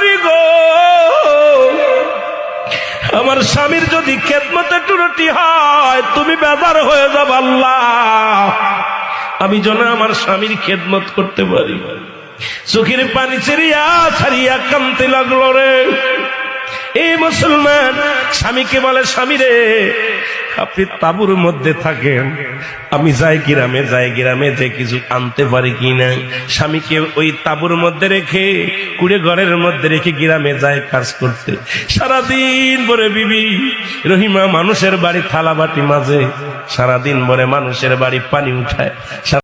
করি গো, আমার স্বামীর যদি খেদমতে টুরটি হয় তুমি বেজার হয়ে যাব আল্লাহ, আমি যেন আমার স্বামীর খেদমত করতে পারি। চোখের পানি ছেড়িয়া ছাড়িয়া কাঁদতে লাগলো রে। এই মুসলমান স্বামীকে বলে, স্বামী রে আপনি তাঁবুর মধ্যে থাকেন, আমি যাই গ্রামে যে কিছু আনতে পারি কিনা। স্বামীকে ওই তাঁবুর মধ্যে রেখে, কুড়ে ঘরের মধ্যে রেখে গ্রামে যায় কাজ করতে। সারাদিন ভরে বিবি রহিমা মানুষের বাড়ি থালা বাটি মাঝে, সারাদিন ভরে মানুষের বাড়ি পানি উঠায়।